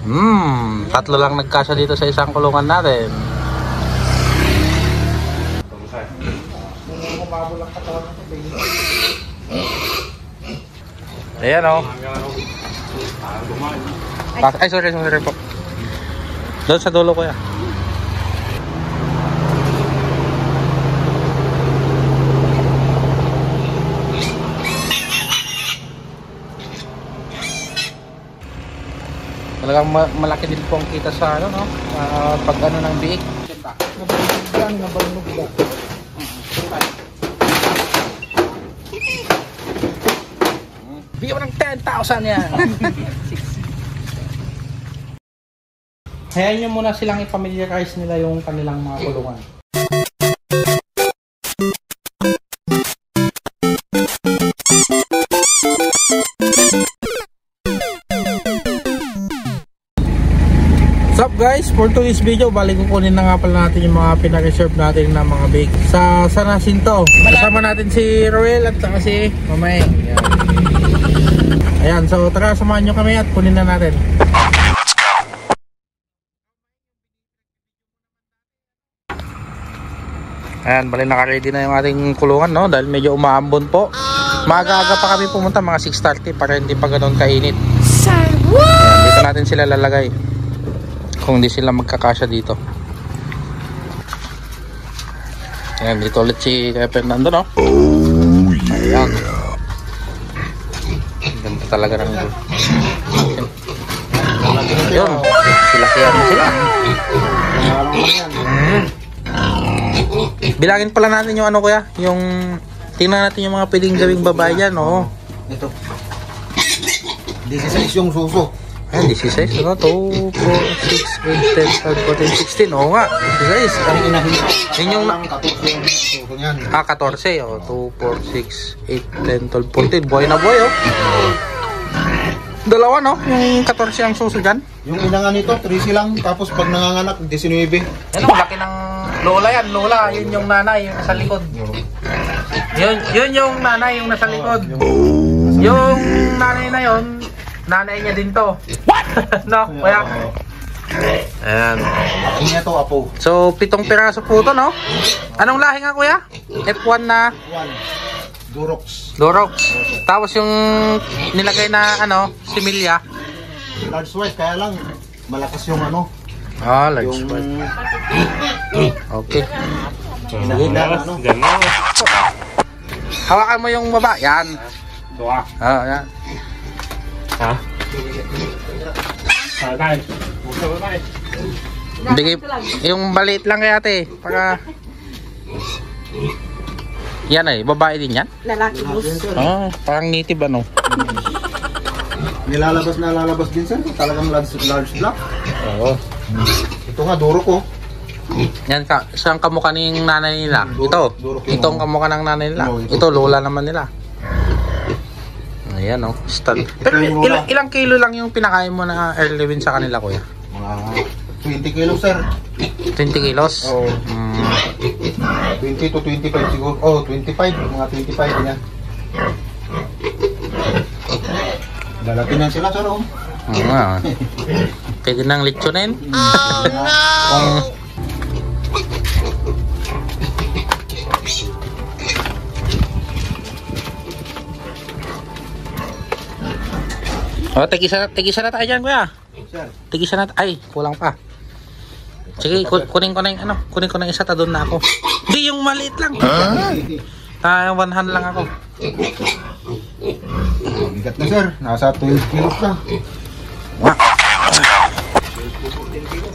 Tatlo lang nagkasya dito sa isang kulungan natin. Ayan o. Ay, sorry po. Doon sa dulo ko yan. Talagang malaki din po ang kita sa ano, no? Pag ano ng biik. Bigyan mo ng 10,000 yan. Hayaan nyo muna silang i-familiarize nila yung kanilang mga kulungan. What's up guys, for today's video balik kukunin na nga pala natin yung mga pina-reserve natin na mga bake sa San Jacinto. Kasama natin si Roel at saka si Mamay. Ayan, so tara samahan nyo kami at kunin na natin. Ayan, bali naka-ready na yung ating kulungan, no? Dahil medyo umaambon po. Maaga-aga pa kami pumunta, mga 6:30 para hindi pa ganoon kainit. Ayan, dito natin sila lalagay kung hindi sila magkakasya dito. Ayan, dito ulit si Kuya Fernando, no? Oh yeah. Ayan. Ganda talaga ng ito. Ayun, sila-kaya na sila. Bilangin pala natin yung ano kuya, yung tingnan natin yung mga pwedeng gawing babae yan, no? Ito 16 yung suso. Ayan, 16, ano? 2, 4, 6, 8, 10, 12, 14, 16. Oo nga, 16. Ang inahin Yun yung 14 yung suso niyan. 14, oh. 2, 4, 6, 8, 10, 12, 14. Buhay na buhay, oh. Dalawa, no? Yung 14 ang suso dyan. Yung ina nga nito, 13 lang. Tapos pag nanganganak, 19. Yan ang laki ng lola yan, lola. Yun yung nanay, yung nasa likod. Yun yung nanay, yung nasa likod. Yung nanay na yun, nanay niya din to. What? No, kaya. Ayan. Apo niya to, apo. So, 7 piraso po to, no? Anong lahi nga, kuya? F1 na 1. Durox. Durox. Tapos yung nilagay na, ano, similya. Large white, kaya lang malakas yung ano. Ah, large yung white. Okay. Inahilan, ano. Hawakan mo yung baba. Yan. Doa. Ah, yan. Ha? Tayo. Bigay, yung maliit lang kay ate. Para... Yan ay, babae din yan? Lalaki boss. Ah, parang native ano. Nilalabas na lalabas din sir. Talagang large block. Oo. Ito nga, duro ko. Yan ka, saan kamukha ng nanay nila? Ito. Itong kamukha ng nanay nila. Oo, ito. Ito, lola naman nila. Ayan, oh. Stud. Pero yung lola. ilang kilo lang yung pinakain mo na early win sa kanila, kuya? Mga 20 kilos sir. 20 kilos? Oo. 20 to 25 siguro. Oh, 25. Mga 25 yan. Lalaki na sila sir. Oh. Oo nga. Pwede nang litsunin. Oh no! Tigisa na tayo dyan, kuya. Sir. Tigisa na tayo. Ay, kulang pa. Sige, kunin ko na yung ano. Kunin ko na yung isa, ta doon na ako. Hindi, yung maliit lang. One hand lang ako. Bigat na sir. Nasa 12 kilos na. Wah.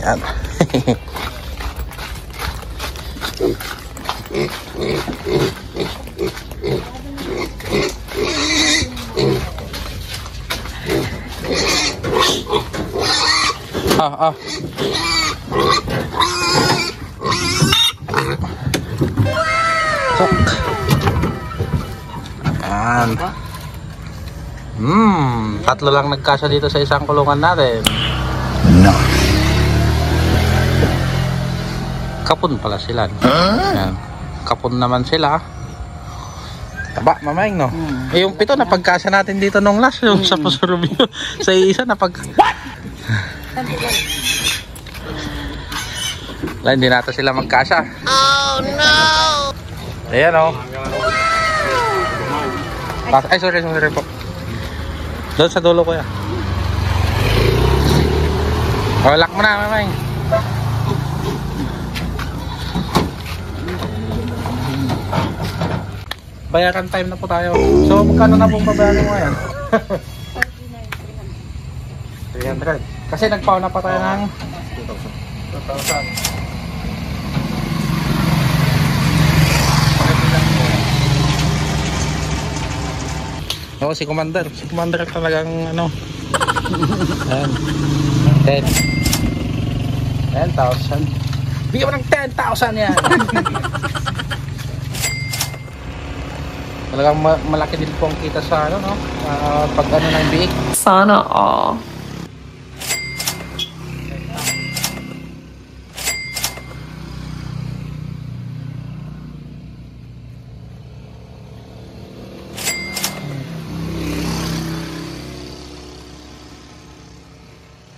Yan. Ah. Sok. Ayan. Tatlo lang nagkasya dito sa isang kulungan natin. No. Kapon pala sila. Ayan. Kapon naman sila. Taba, mamayang no? Eh, yung 7 na pagkasya natin dito nung last, yung sa Pasurubio. Sa isa na pag... Wala, hindi natin sila magkasya. Oh no! Ayan o. Ay, sorry po. Doon sa dulo ko yan. O, lock mo na, mamay. Bayaran time na po tayo. So, magkano na pong babayaran mo ngayon? 300. Kasi nagpauna pa tayo ng 2,000. Oo, si Commander. Si Commander talagang ano. Ayan. 10,000. Bigyan mo ng 10,000 yan. Talagang malaki din po ang kita sa ano, no? Pag ano na yung biik. Sana all.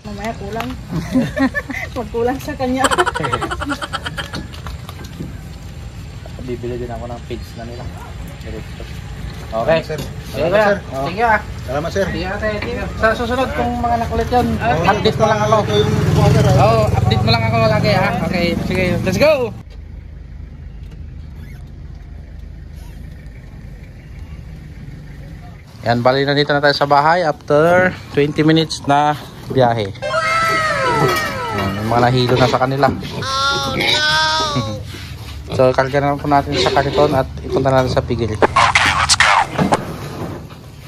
Mamaya kulang. Magkulang sa kanya. Bibili din ako ng feeds na nila. Okay. Sir. Sige, Salamat, sir. Sige ah. Salamat, sir. Sige ate. Sa susunod kung mga nakulit yun, update mo lang ako. Ito yung buwan, sir. Oo, update mo lang ako lagi ha. Okay, sige. Let's go! Yan, bali na dito na tayo sa bahay after 20 minutes na biyahe. Yan, yung mga nahilo na sa kanila. So, karga na po natin sa kariton at ipunta natin sa pigil.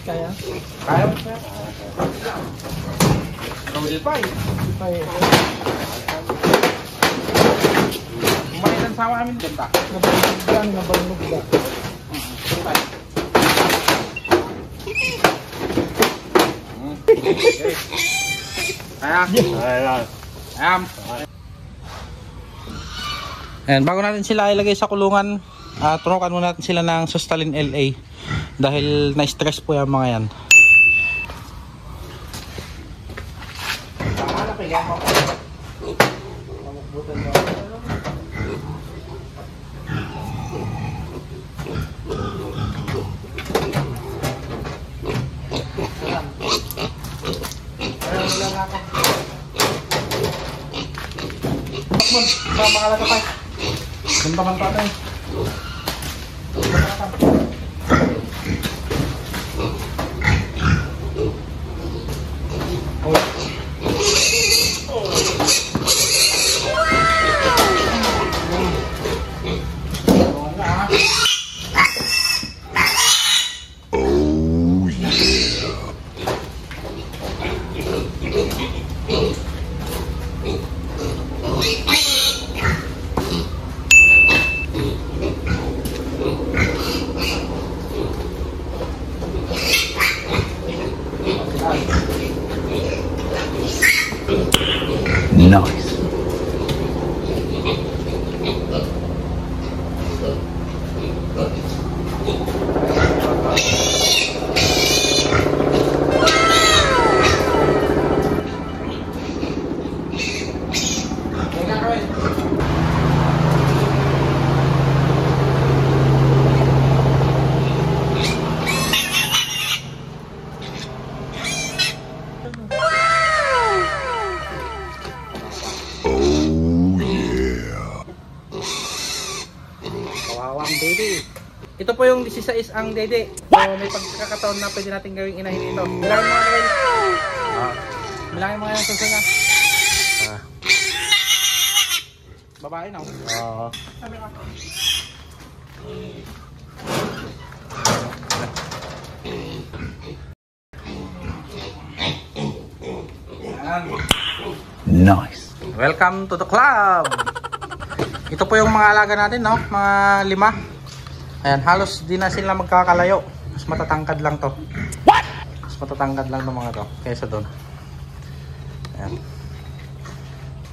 Kaya? Kaya mo siya? Roll pa eh. Kumalitan sa amin ganda. Nabalog ba? And bago natin sila ilagay sa kulungan, turukan muna natin sila ng Sustalin LA dahil na-stress po yung mga yan. Makalat ka pa. Buntaman pa tayo. Nice. Baby. Ito po yung 16 ang dede. So may pagkakataon na pwede natin gawing inahin ito. Bilangin mo nga bilangin mo nga yung suso niya. Babae na. Sabi ka. Nice. Welcome to the club. Ito po yung mga alaga natin, no? Mga 5. Ayan, halos di na sila magkakalayo. Mas matatangkad lang to. What? Mas matatangkad lang ng mga to kaysa doon. Ayan.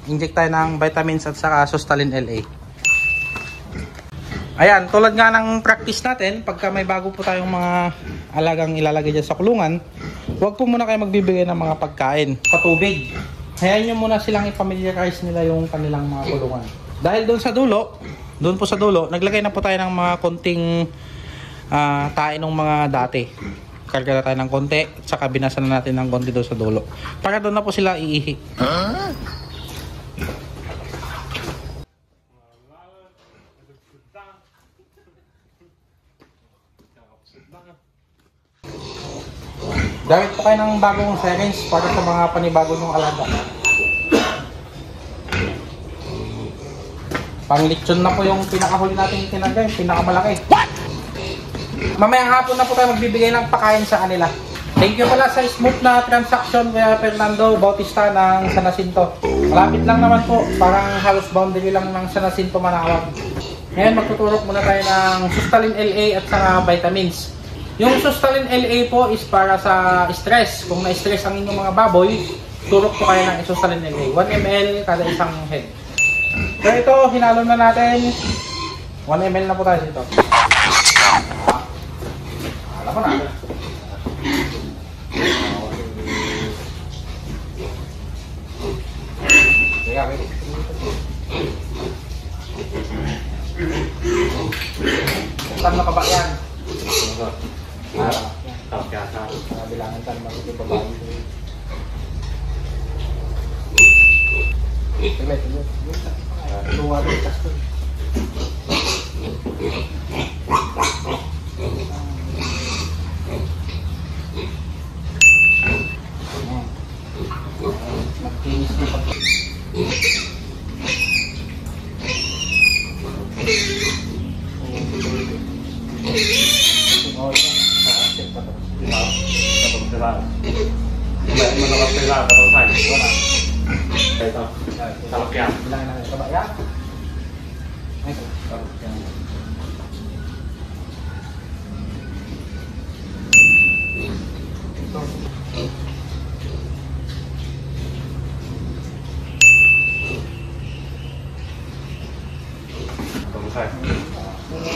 Inject tayo ng vitamins at saka Sustalin LA. Ayan, tulad nga ng practice natin, pagka may bago po tayong mga alagang ilalagay dyan sa kulungan, huwag po muna kayo magbibigay ng mga pagkain, patubig. hayaan nyo muna silang i-familiarize nila yung kanilang mga kulungan. Dahil doon po sa dulo, naglagay na po tayo ng mga konting tae ng mga dati. Karga na tayo ng konti, at saka binasan na natin ng konti doon sa dulo. Para doon na po sila iihi. Gamit po kayo ng bagong syringe para sa mga panibago ng alaga. Pang-lechon na po yung pinakahuli natin tinagay, yung pinakamalaki. Mamayang hapon na po tayo magbibigay ng pakain sa kanila. Thank you pala sa smooth na transaction kaya Fernando Bautista ng San Jacinto. Malapit lang naman po, parang halos boundary lang ng San Jacinto, Manawag. Ngayon magtuturok muna tayo ng Sustalin LA at saka vitamins. Yung Sustalin LA po is para sa stress. Kung na-stress ang inyong mga baboy, turok po kayo ng Sustalin LA. 1 ml kada isang head. So ito, hinalo na natin. 1 ml na po tayo dito. Alam ko na. Saan na ka ba yan? Bilangan tayo makikita ba bago. Luwa rin kasto. Magtinis na pag...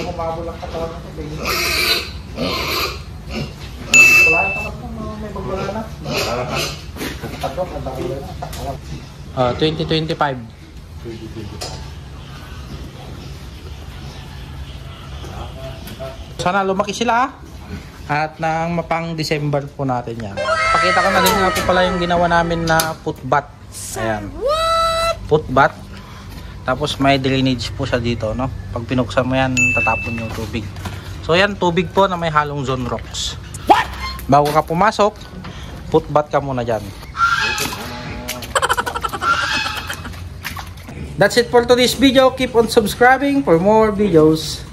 Kumabol ang katawan ko, baby. Wala yung tamat mo, may bagbala na. Tatok, ang bagbala na. 2025. Sana lumaki sila at nang mapang December po natin yan. Pakita ko na din nga po pala yung ginawa namin na foot bath. Ayan. Foot bath. Tapos may drainage po siya dito, no? Pag pinuksan mo yan, tatapon yung tubig. So yan, tubig po na may halong zone rocks. What? Bago ka pumasok, foot bath ka muna dyan. That's it for today's video. Keep on subscribing for more videos.